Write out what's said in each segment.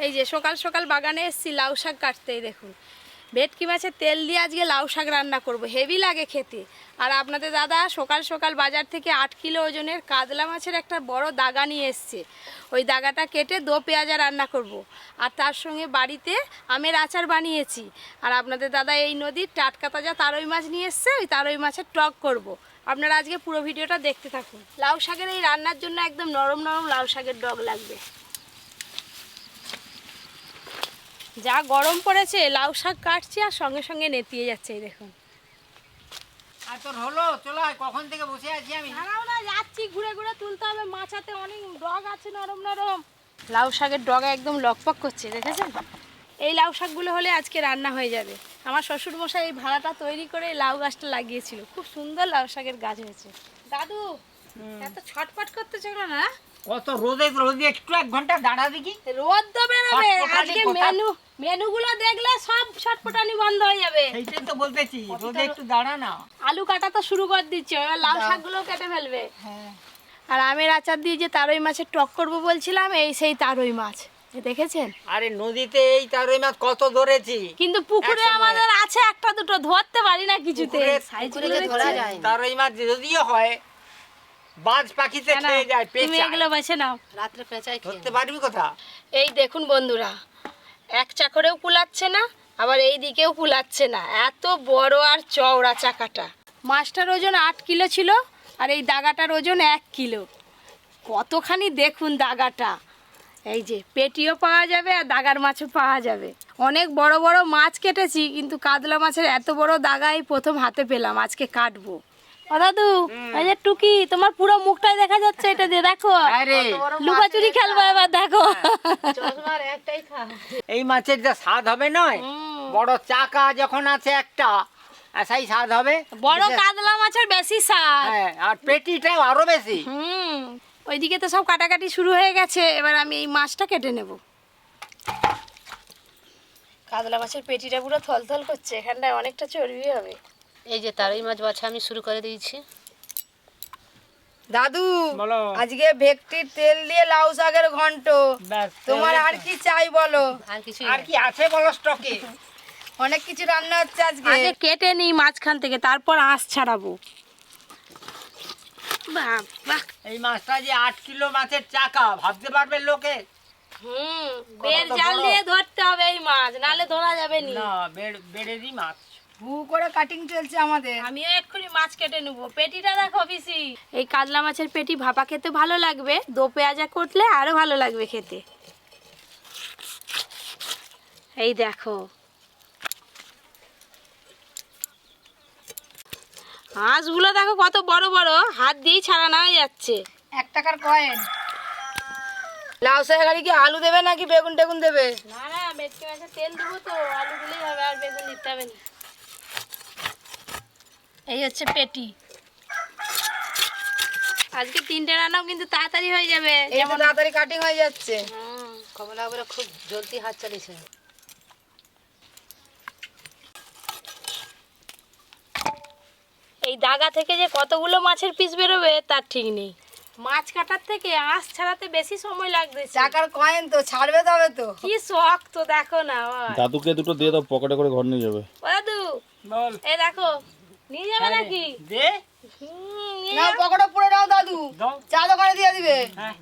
এই যে সকাল সকাল বাগানে এসেছি লাউ শাক কাটতেই দেখুন ভেটকি মাছের তেল দিয়ে আজকে লাউ শাক রান্না করব, হেভি লাগে খেতে। আর আপনাদের দাদা সকাল সকাল বাজার থেকে 8 কিলো ওজনের কাতলা মাছের একটা বড় দাগা নিয়ে এসছে। ওই দাগাটা কেটে দো পেঁয়াজা রান্না করব। আর তার সঙ্গে বাড়িতে আমের আচার বানিয়েছি। আর আপনাদের দাদা এই নদীর টাটকা তাজা তারই মাছ নিয়ে এসছে, ওই তারই মাছের টক করব। আপনারা আজকে পুরো ভিডিওটা দেখতে থাকুন। লাউ শাকের এই রান্নার জন্য একদম নরম নরম লাউ শাকের ডগ লাগবে। যা গরম পড়েছে লাউ শাক কাটছি আর সঙ্গে সঙ্গে নেতিয়ে যাচ্ছে, এই দেখুন। আর তোর হলো চলো, কখন থেকে বসে আছি আমি। দাঁড়াও না, যাচ্ছি, ঘুরে ঘুরে তুলতে হবে। মাছাতে অনেক ডগ আছে নরম নরম। লাউ শাকের ডগা একদম লকপক করছে, দেখেছেন? এই লাউ শাকগুলো হলে আজকে রান্না হয়ে যাবে। আমার শ্বশুর মশাই এই ভাড়াটা তৈরি করে লাউ গাছটা লাগিয়েছিল, খুব সুন্দর লাউ শাকের গাছ হয়েছে। দাদু এত ছটপট করতেছে না? কত রোদে রোদে একটু 1 ঘন্টা দাঁড়া দেখি। রোদ তো বেরোবে ছটফটানি আজকে। কোথায়? মেনুগুলো দেখলে সব ছটপটানি বন্ধ হয়ে যাবে। সেইটাই তো বলতেছি, রোদে একটু দাঁড়া না। আলু কাটা তো শুরু করে দিচ্ছে, এবার লাউ শাকগুলো কেটে ফেলবে। হ্যাঁ, আর আমের আচার দিয়ে যে তারই মাছের টক করবো বলছিলাম, এই সেই তারই মাছ, দেখেছেন? আরে নদীতে এই তারই মাছ কত ধরেছি, কিন্তু পুকুরে একসময়। আমাদের আছে একটা দুটো, ধরতে পারি না কিছুতে। পুকুরে ধরা যায় না। তারই মাছ যদিও হয় বাজ পাখিতে খেয়ে যায়, তুমি পেঁচা। এগুলো বেছে নাও, রাত্রে পেঁচাই ধরতে পারবি কোথা? এই দেখুন বন্ধুরা, এক চাকরেও কুলাচ্ছে না, আবার এই দিকেও কুলাচ্ছে না, এত বড় আর চওড়া চাকাটা। মাছটার ওজন 8 কিলো ছিল, আর এই দাগাটার ওজন 1 কিলো। কতখানি দেখুন দাগাটা। এই যে পেটিও পাওয়া যাবে আর দাগার মাছও পাওয়া যাবে। অনেক বড় বড় মাছ কেটেছি, কিন্তু কাতলা মাছের এত বড় দাগাই প্রথম হাতে পেলাম, আজকে কাটবো। ও দাদু, এই যে টুকি, তোমার পুরো মুখটাই দেখা যাচ্ছে এটা দিয়ে, দেখো। আরে লুকাচুরি খেলবো এবার, দেখো। চশমার একটাই খা। এই মাছের যা স্বাদ হবে নয়, বড় চাকা যখন আছে একটা, সেই স্বাদ হবে। বড় কাতলা মাছের বেশি স্বাদ। হ্যাঁ, আর পেটিটাও আরো বেশি। ওইদিকে তো সব কাটাকাটি শুরু হয়ে গেছে, এবার আমি এই মাছটা কেটে নেব। কাতলা মাছের পেটিটা পুরো থলথল করছে, এখানটায় অনেকটা চর্বি হবে। এই যে তারই মাছ বাছা আমি শুরু করে দিয়েছি। দাদু, বলো। আজকে ভেটকির তেল দিয়ে লাউ শাকের ঘন্ট। ব্যাস, তোমার আর কি চাই বলো? আর কিছু আর কি আছে বলো স্টকে? অনেক কিছু রান্না হচ্ছে আজকে। আগে কেটে নিই মাঝখান থেকে, তারপর আঁশ ছাড়াবো। বাহ, এই মাছটা যে 8 কিলো মাছের চাকা, ভাবতে পারবে লোকে? বের কত জাল বড়? দিয়ে ধরতে হবে এই মাছ, নালে ধরা যাবে না। না, বেড়েরই মাছ। হু করে কাটিং চলছে আমাদের। আমিও এক্ষুনি মাছ কেটে নেবো। পেটিটা দেখো পিসি, এই কাতলা মাছের পেটি ভাপা খেতে ভালো লাগবে, দো পেঁয়াজা করলে আরো ভালো লাগবে খেতে। এই দেখো, হাঁসগুলো দেখো কত বড় বড়, হাত দিয়েই ছাড়ানো হয়ে যাচ্ছে। 1 টাকার কয়েন। লাউ শাকের কি আলু দেবে নাকি বেগুন টেগুন দেবে? না না, ভেটকি মাছের তেল দেবো তো, আলু দিলেই হবে, আর বেগুন দিতে হবে না। এই হচ্ছে পেটি। আজকে 3টে রান্নাও কিন্তু তাড়াতাড়ি হয়ে যাবে। এই তো তাড়াতাড়ি কাটিং হয়ে যাচ্ছে। কমলা বলে খুব জলদি হাত চালিয়েছে। এই দাগা থেকে যে কতগুলো মাছের পিস বেরোবে তার ঠিক নেই। মাছ কাটার থেকে আঁশ ছাড়াতে বেশি সময় লাগবে। টাকার কয়েন তো ছাড়বে তবে তো। কি শখ তো, দেখো না। দাদুকে দুটো দিয়ে দাও, পকেটে করে ঘর নিয়ে যাবে। ও দাদু, বল। এই দেখো, নিয়ে যাবে নাকি? দে। নিয়ে নাও যাও। পকেটে পুরো নাও দাদু, দাও। চা দোকানে দিয়ে দিবে। হ্যাঁ।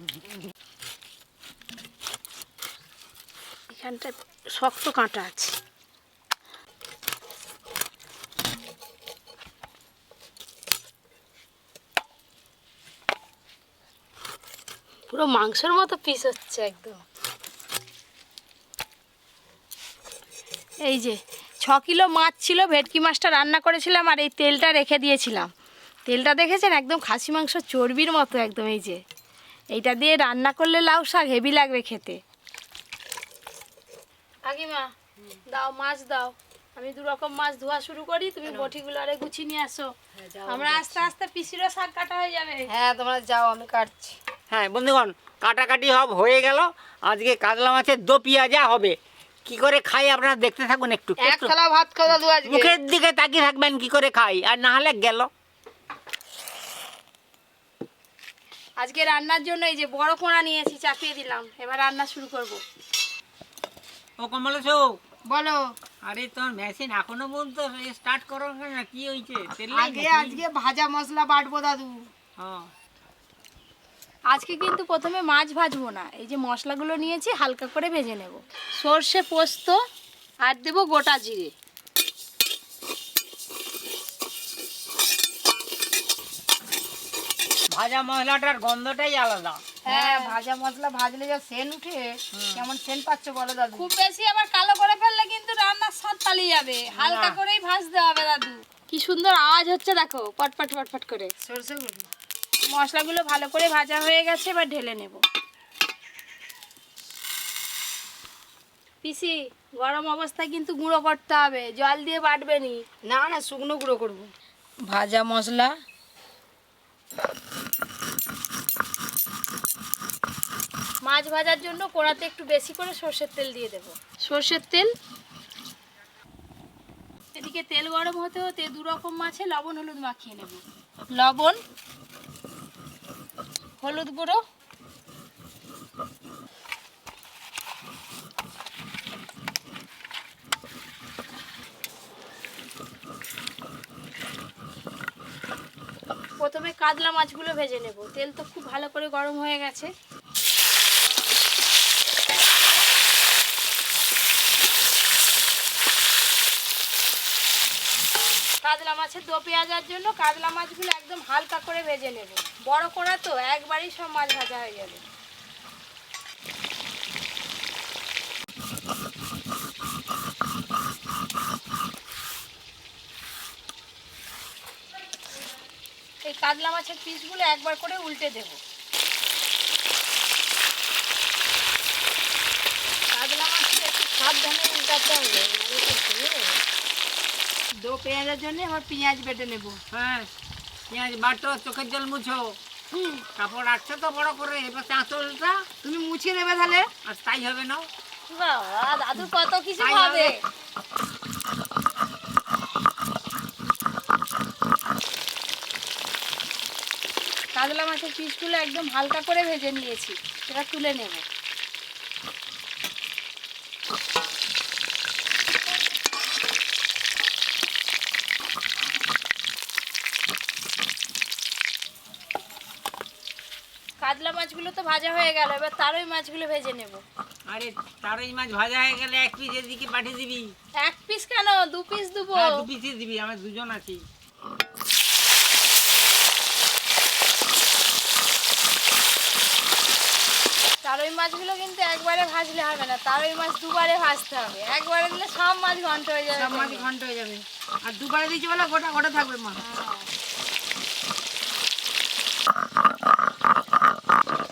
এখানটা শক্ত কাঁটা আছে। পুরো মাংসের মতো পিস হচ্ছে একদম। এই যে 6 কিলো মাছ ছিল, ভেটকি মাছটা রান্না করেছিলাম আর এই তেলটা রেখে দিয়েছিলাম। তেলটা দেখেছেন, একদম খাসি মাংস চর্বির মতো একদম। এই যে এইটা দিয়ে রান্না করলে লাউ শাক হেভি লাগবে খেতে। কাকিমা দাও, মাছ দাও, আমি 2 রকম মাছ ধোয়া শুরু করি, তুমি বটিগুলো আরে গুছিয়ে নিয়ে আসো। আমরা আস্তে আস্তে পিসিরও শাক কাটা হয়ে যাবে। হ্যাঁ তোমরা যাও, আমি কাটছি। হ্যাঁ বন্ধুগণ, কাটাকাটি হয়ে গেল। আজকে কাতলা মাছের দো পেঁয়াজা হবে। কি করে খাই আপনারা দেখতে থাকুন একটু। এক থালা ভাত খাও দাদু আজকে। মুখের দিকে তাকিয়ে থাকবেন কি করে খাই, আর না হলে গেল। আজকে রান্নার জন্য এই যে বড় কোণা নিয়েছি, চাপিয়ে দিলাম, এবার রান্না শুরু করব। ও কমলেশ, বলো। আরে তোমার মেশিন এখনো পর্যন্ত স্টার্ট করো না, কি হয়েছে? আজকে ভাজা মশলা বাটবো দাদু। হ্যাঁ, আজকে কিন্তু প্রথমে মাছ ভাজবো না, এই যে মশলাগুলো নিয়েছি হালকা করে ভেজে নেব। সর্ষে পোস্ত আর দেবো গোটা জিরে। ভাজা মশলাটার গন্ধটাই আলাদা। হ্যাঁ, ভাজা মশলা ভাজলে যা সেন্ট উঠে, কেমন সেন্ট পাচ্ছ বলো দাদু? খুব বেশি আবার কালো করে ফেললে কিন্তু রান্নার স্বাদ পালিয়ে যাবে, হালকা করেই ভাজতে হবে দাদু। কি সুন্দর আওয়াজ হচ্ছে দেখো, পটপট পটপট করে। সরষে গুঁড়ো। মশলাগুলো ভালো করে ভাজা হয়ে গেছে, এবার ঢেলে নেব। পিসি, গরম অবস্থায় কিন্তু গুঁড়ো করতে হবে, জল দিয়ে বাটবে নি। না না, শুকনো গুঁড়ো করবো। ভাজা মশলা, মাছ ভাজার জন্য কড়াতে একটু বেশি করে সর্ষের তেল দিয়ে দেব। সর্ষের তেল, এদিকে তেল গরম হতে হতে দু রকম মাছে লবণ হলুদ মাখিয়ে নেব। লবণ, হলুদ গুঁড়ো, প্রথমে কাতলা মাছগুলো ভেজে নেব। তেল তো খুব ভালো করে গরম হয়ে গেছে। কাতলা মাছের দো পেঁয়াজার জন্য কাতলা মাছগুলো একদম হালকা করে ভেজে নেব। বড় কড়া তো, একবারই সব মাছ ভাজা হয়ে যাবে। এই কাতলা মাছের পিসগুলো একবার করে উল্টে দেব। কাতলা মাছটা একটু সাবধানে উল্টাতে হবে, দো পেঁয়াজের জন্য আবার পেঁয়াজ বেটে নেব। হ্যাঁ, পেঁয়াজ বাটো, চোখের জল মুছো। কাপড় আটছে তো বড় করে, এবার চাঁচলটা তুমি মুছিয়ে নেবে তাহলে। আর তাই হবে না। বাবা, দাদু কত কিছু তাই হবে। হবে। কাতলা মাছের পিসগুলো একদম হালকা করে ভেজে নিয়েছি, এবার তুলে নেব। কাতলা মাছগুলো তো ভাজা হয়ে গেল, এবার তারই মাছগুলো ভেজে নেব। আরে তারই মাছ ভাজা হয়ে গেলে এক পিস এদিকে পাঠিয়ে দিবি। এক পিস কেন, দু পিস দেবো। হ্যাঁ, 2 পিসই দিবি, আমরা দুজন আছি। তারই মাছগুলো কিন্তু একবারে ভাজলে হবে না, তারই মাছ দুবারে ভাজতে হবে। একবারে দিলে সব মাছ ঘন্ট হয়ে যাবে। সব মাছ ঘন্ট হয়ে যাবে। আর দুবারে দিয়েছি বলে গোটা গোটা থাকবে মা।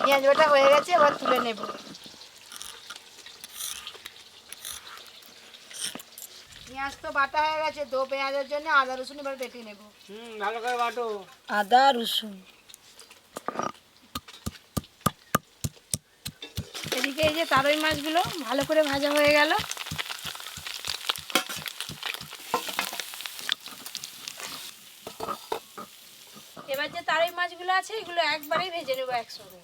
পেঁয়াজ বাটা হয়ে গেছে, এবার তুলে নেব। পেঁয়াজ তো বাটা হয়ে গেছে, দো পেঁয়াজের জন্য আদা রসুন এবার বেটে নেব। ভালো করে বাটো। আদা রসুন, এদিকে এই যে তারই মাছগুলো ভালো করে ভাজা হয়ে গেল। এবার যে তারই মাছগুলো আছে এগুলো একবারেই ভেজে নেবো একসঙ্গে।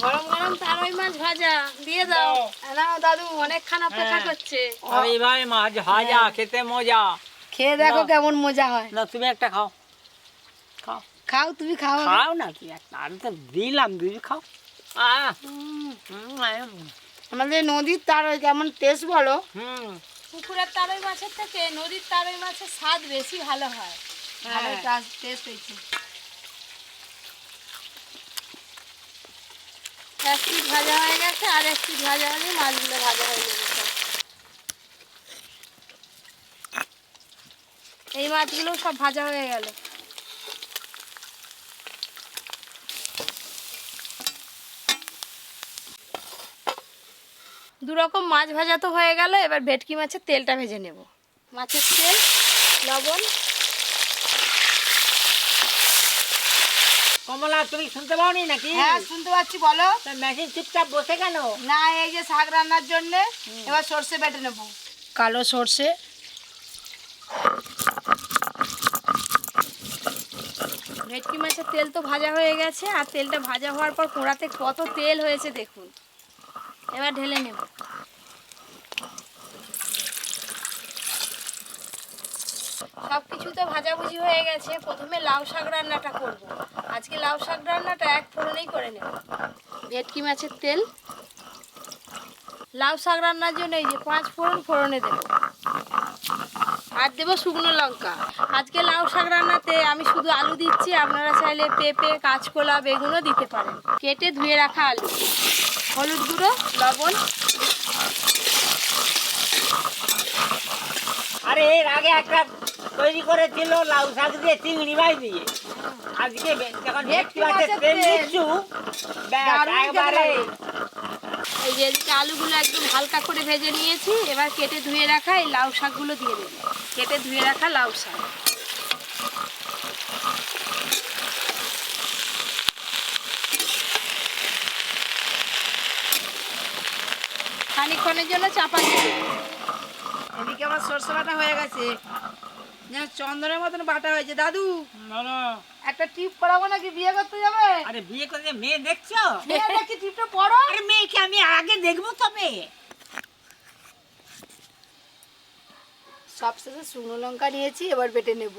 গরম গরম তারই মাছ ভাজা দিয়ে দাও। নাও দাদু, অনেকক্ষণ অপেক্ষা করছে। আমি ভাই মাছ ভাজা খেতে মজা। খেয়ে দেখো কেমন মজা হয়। না, তুমি একটা খাও। খাও খাও, তুমি খাও। খাও না, তুই একটা, আমি তো দিলাম, তুই খাও। আমাদের নদীর তার কেমন টেস্ট বলো। পুকুরের তারই মাছের থেকে নদীর তারই মাছের স্বাদ বেশি ভালো হয়। ভালো টেস্ট হয়েছে। এক পিস ভাজা হয়ে গেছে, আর এক পিস ভাজা হলে মাছগুলো ভাজা হয়ে যাবে সব। এই মাছগুলো সব ভাজা হয়ে গেল। দু রকম মাছ ভাজা তো হয়ে গেল, এবার ভেটকি মাছের তেলটা ভেজে নেব। মাছের তেল, লবণ। কমলা, তুমি শুনতে পাওনি নাকি? হ্যাঁ, শুনতে পাচ্ছি, বলো। মেশিন চুপচাপ বসে কেন? না, এই যে শাক রান্নার জন্য এবার সর্ষে বেটে নেব। কালো সর্ষে, ভেটকি মাছের তেল তো ভাজা হয়ে গেছে, আর তেলটা ভাজা হওয়ার পর কোড়াতে কত তেল হয়েছে দেখুন। এবার ঢেলে নেব। সব কিছু তো ভাজাভুজি হয়ে গেছে। প্রথমে লাউ শাক রান্নাটা করব। আজকে লাউ শাক রান্নাটা এক ফোড়নেই করে নেব। ভেটকি মাছের তেল, লাউ শাক রান্নার জন্য এই যে 5 ফোড়ন ফোড়নে দেবো, আর দেবো শুকনো লঙ্কা। আজকে লাউ শাক রান্নাতে আমি শুধু আলু দিচ্ছি, আপনারা চাইলে পেঁপে, কাঁচকলা, বেগুনও দিতে পারেন। কেটে ধুয়ে রাখা আলু, হলুদ গুঁড়ো, লবণ। আরে এর আগে একটা তৈরি করেছিল লাউ শাক দিয়ে চিংড়ি মাছ দিয়ে। আজকে যখন ভেটকি মাছের তেল দিচ্ছু, ব্যাস একবারে। এই যে এদিকে আলুগুলো একদম হালকা করে ভেজে নিয়েছি। এবার কেটে ধুয়ে রাখা এই লাউ শাকগুলো দিয়ে দেবো। কেটে ধুয়ে রাখা লাউ শাক, খানিকক্ষণের জন্য চাপা দিয়ে দেবো। এদিকে আমার সরষে বাটা হয়ে গেছে, যেন চন্দনের মতন বাটা হয়েছে। দাদু একটা টিপ করাবো নাকি, বিয়ে করতে যাবে? আরে বিয়ে করে মেয়ে দেখছো? বিয়ে দেখি টিপটা পড়ো। আরে মেয়েকে আমি আগে দেখবো তবে। সবশেষে শুকনো লঙ্কা নিয়েছি, এবার বেটে নেব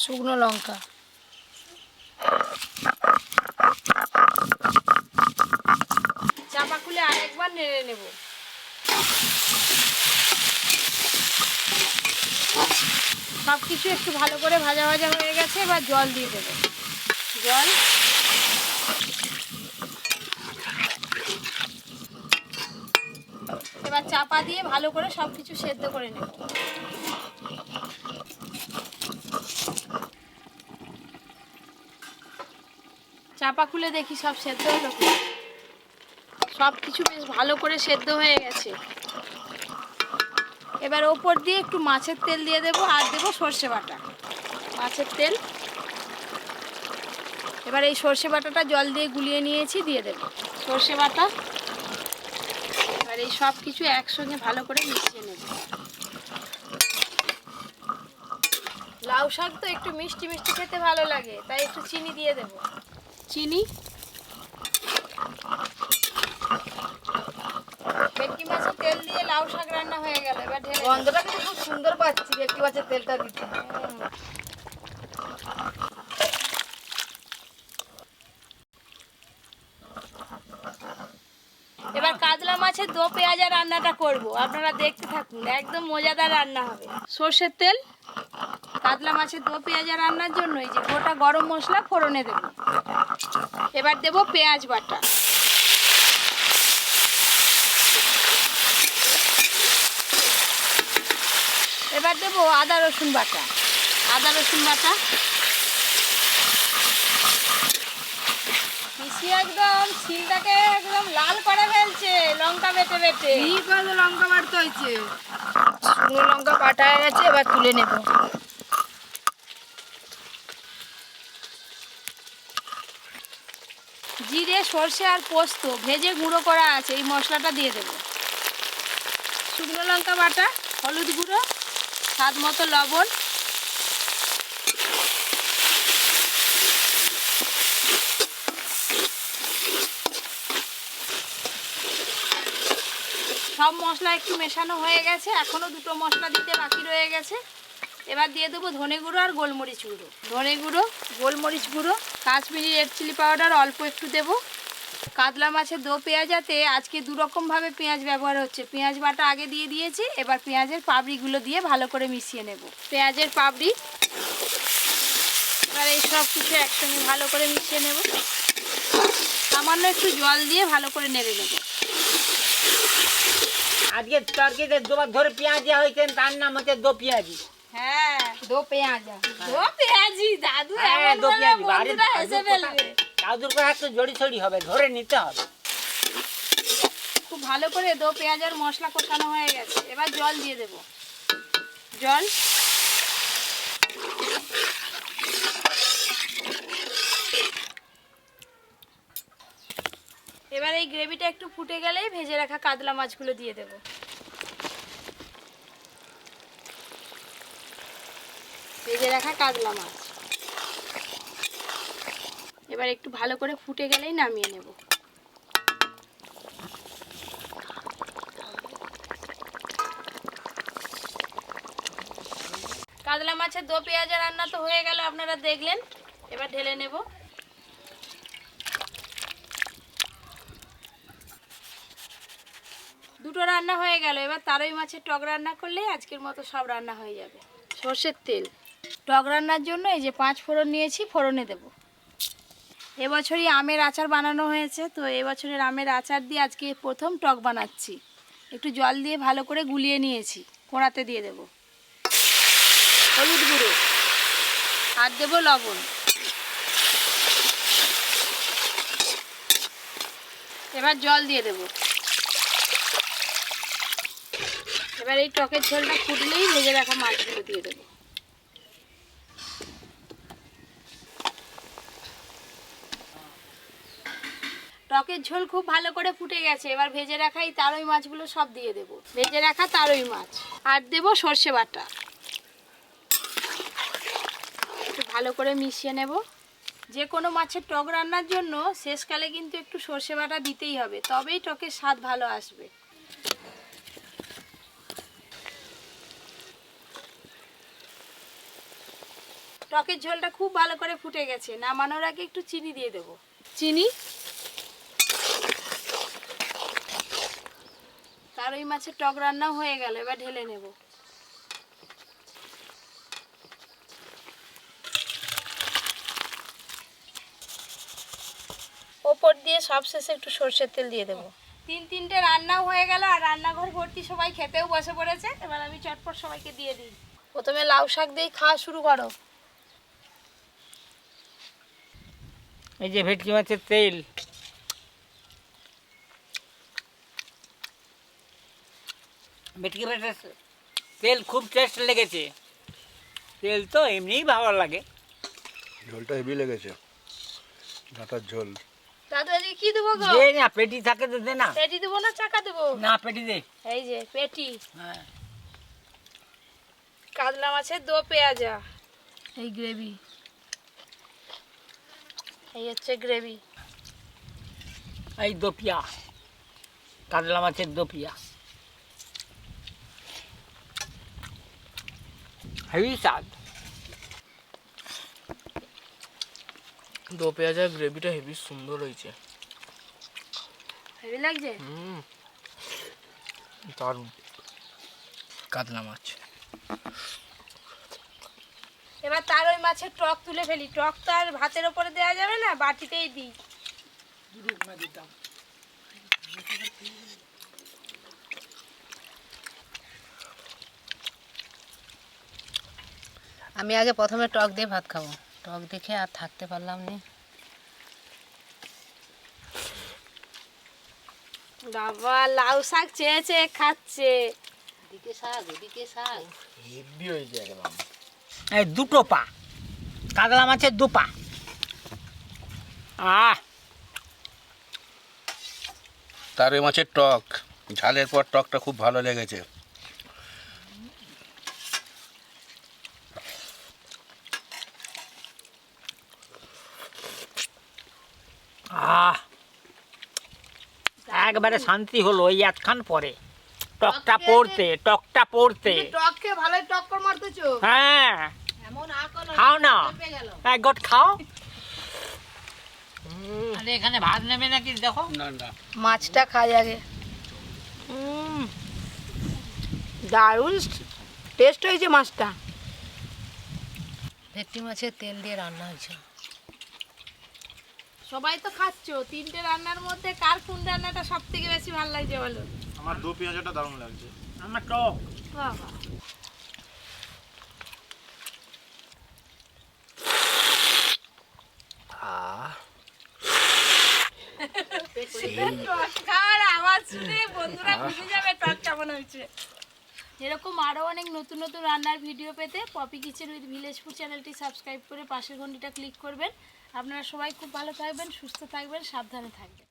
শুকনো লঙ্কা। চাপা খুলে আরেকবার নেড়ে নেব। সব কিছু একটু ভালো করে ভাজা ভাজা হয়ে গেছে। এবার জল দিয়ে দেবো। জল, এবার চাপা দিয়ে ভালো করে সব কিছু সেদ্ধ করে নেব। চাপা খুলে দেখি সব সেদ্ধ হলো কি। সব কিছু বেশ ভালো করে সেদ্ধ হয়ে গেছে। এবার ওপর দিয়ে একটু মাছের তেল দিয়ে দেবো, আর দেবো সর্ষে বাটা, মাছের তেল। এবার এই সর্ষে বাটাটা জল দিয়ে গুলিয়ে নিয়েছি, দিয়ে দেবো সর্ষে বাটা। এবার এই সব কিছু একসঙ্গে ভালো করে মিশিয়ে নেব। লাউ শাক তো একটু মিষ্টি মিষ্টি খেতে ভালো লাগে, তাই একটু চিনি দিয়ে দেবো। চিনি, ভেটকি মাছের তেল দিয়ে লাউ শাক রান্না হয়ে গেল। এবার ঢেলে দেব। গন্ধটা কিন্তু খুব সুন্দর পাচ্ছি ভেটকি মাছের তেলটা দিতে। এবার কাতলা মাছের দো পেঁয়াজা রান্নাটা করব, আপনারা দেখতে থাকুন, একদম মজাদার রান্না হবে। সর্ষের তেল, কাতলা মাছের দো পেঁয়াজা রান্নার জন্য এই যে গোটা গরম মশলা ফোড়নে দেব। এবার দেব পেঁয়াজ বাটা, এবার দেব আদা রসুন বাটা, আদা রসুন বাটা মিশিয়ে একদম শিলটাকে একদম লাল করে ফেলছে লঙ্কা বেটে বেটে। কি করে লঙ্কা বাটতে হয়েছে? শুকনো লঙ্কা বাটা হয়ে গেছে, এবার তুলে নেব। জিরে, সর্ষে আর পোস্ত ভেজে গুঁড়ো করা আছে, এই মশলাটা দিয়ে দেব। শুকনো লঙ্কা বাটা, হলুদ গুঁড়ো, স্বাদ মতো লবণ, সব মশলা একটু মেশানো হয়ে গেছে। এখনো দুটো মশলা দিতে বাকি রয়ে গেছে। এবার দিয়ে দেবো ধনে গুঁড়ো আর গোলমরিচ গুঁড়ো, ধনে গুঁড়ো, গোলমরিচ গুঁড়ো, কাশ্মীরি রেড চিলি পাউডার অল্প একটু দেবো। কাতলা মাছের দো পেঁয়াজাতে আজকে দুরকমভাবে পেঁয়াজ ব্যবহার হচ্ছে। পেঁয়াজ বাটা আগে দিয়ে দিয়েছি, এবার পেঁয়াজের পাপড়িগুলো দিয়ে ভালো করে মিশিয়ে নেব। পেঁয়াজের পাপড়ি, এবার এই সব কিছু একসঙ্গে ভালো করে মিশিয়ে নেব। সামান্য একটু জল দিয়ে ভালো করে নেড়ে নেব। আজকে তরকারিতে দুবার ধরে পেঁয়াজ দেওয়া হয়েছে, তার নাম হচ্ছে দো পেঁয়াজি। হ্যাঁ, দো পেঁয়াজা। দো পেঁয়াজি দাদু হ্যাঁ, এমন দো বলে পেঁয়াজি। বন্ধুরা হেসে ফেলবে। দাদুর কথা একটু জড়ি ছড়ি হবে, ধরে নিতে হবে। খুব ভালো করে দো পেঁয়াজের মশলা কষানো হয়ে গেছে। এবার জল দিয়ে দেব। জল, এবার এই গ্রেভিটা একটু ফুটে গেলেই ভেজে রাখা কাতলা মাছগুলো দিয়ে দেব। ভেজে রাখা কাতলা মাছ, এবার একটু ভালো করে ফুটে গেলেই নামিয়ে নেব। কাতলা মাছের দো পেঁয়াজা রান্না তো হয়ে গেল, আপনারা দেখলেন। এবার ঢেলে নেব। দুটো রান্না হয়ে গেল। এবার তারই মাছের টক রান্না করলেই আজকের মতো সব রান্না হয়ে যাবে। সর্ষের তেল, টক রান্নার জন্য এই যে 5 ফোড়ন নিয়েছি, ফোড়নে দেব। এবছরই আমের আচার বানানো হয়েছে, তো এবছরের আমের আচার দিয়ে আজকে প্রথম টক বানাচ্ছি। একটু জল দিয়ে ভালো করে গুলিয়ে নিয়েছি, কড়াতে দিয়ে দেব। হলুদ গুঁড়ো আর দেব লবণ। এবার জল দিয়ে দেব। এবার এই টকের ঝোলটা ফুটলেই ভেজে রাখা মাছগুলো দিয়ে দেবো। টকের ঝোল খুব ভালো করে ফুটে গেছে। এবার ভেজে রাখা এই তারই মাছগুলো সব দিয়ে দেবো। ভেজে রাখা তারই মাছ আর দেব সর্ষে বাটা। একটু ভালো করে মিশিয়ে নেব। যে কোনো মাছের টক রান্নার জন্য শেষকালে কিন্তু একটু সর্ষে বাটা দিতেই হবে, তবেই টকের স্বাদ ভালো আসবে। টকের ঝোলটা খুব ভালো করে ফুটে গেছে। নামানোর আগে একটু চিনি দিয়ে দেব। চিনি, তারই মাছের টক রান্নাও হয়ে গেল। এবার ঢেলে নেব। ওপর দিয়ে সবশেষে একটু সরষের তেল দিয়ে দেবো। 3-3টে রান্নাও হয়ে গেল আর রান্নাঘর ভর্তি সবাই খেতেও বসে পড়েছে। এবার আমি চটপট সবাইকে দিয়ে দিই। প্রথমে লাউ শাক দিয়ে খাওয়া শুরু করো। এই যে ভেটকি মাছের তেল, ভেটকি মাছের তেল খুব টেস্ট লেগেছে। তেল তো এমনিই ভালো লাগে। ঝোলটা হেভি লেগেছে, ডাঁটার ঝোল। দাদু আজকে কি দেবো গো? দে না, পেটি থাকে তো দে না। পেটি দেবো না চাকা দেবো? না, পেটি দে। এই যে পেটি। হ্যাঁ, কাতলা মাছের দো পেঁয়াজা, এই গ্রেভি, এই হচ্ছে গ্রেভি। এই দোপিয়া, কাতলা মাছের দোপিয়া, হেভি স্বাদ। দো পেঁয়াজের গ্রেভিটা হেভি সুন্দর হয়েছে। হেভি লাগছে। দারুণ। কাতলা মাছ এবার তার ওই মাছের টক তুলে ফেলি। টক তো আর ভাতের ওপরে দেওয়া যাবে না, বাটিতেই দিই। আমি আগে প্রথমে টক দিয়ে ভাত খাবো, টক দেখে আর থাকতে পারলাম না। বাবা লাউ শাক চেয়ে চেয়ে খাচ্ছে। দিকে শাক, ওদিকে শাক। হেভি হয়েছে একদম। এই দুটো পা, কাতলা মাছের 2 পা। তারে মাছের টক, ঝালের পর টকটা খুব ভালো লেগেছে। একবারে শান্তি হলো এই এতক্ষণ পরে। টকটা পড়তে, টকটা পড়তে। টক খেয়ে ভালোই টক্কর মারতেছো। হ্যাঁ, এমন আকল খাও না, চেপে গেল। এক গট খাও। আরে এখানে ভাত নেবে নাকি দেখো। না না, মাছটা খাই আগে। দারুণ টেস্ট হয়েছে মাছটা। ভেটকি মাছের তেল দিয়ে রান্না হয়েছে। সবাই তো খাচ্ছো, 3টে রান্নার মধ্যে কার কোন রান্নাটা সব থেকে বেশি ভালো লাগছে বলো? আমার দো পেঁয়াজটা দারুণ লাগছে। আমার টক। বাবা টক খাওয়ার আওয়াজ শুনে বন্ধুরা বুঝে যাবে টক কেমন হয়েছে। এরকম আরও অনেক নতুন নতুন রান্নার ভিডিও পেতে Poppy kitchen with village food চ্যানেলটি সাবস্ক্রাইব করে পাশের ঘন্টিটা ক্লিক করবেন। আপনারা সবাই খুব ভালো থাকবেন, সুস্থ থাকবেন, সাবধানে থাকবেন।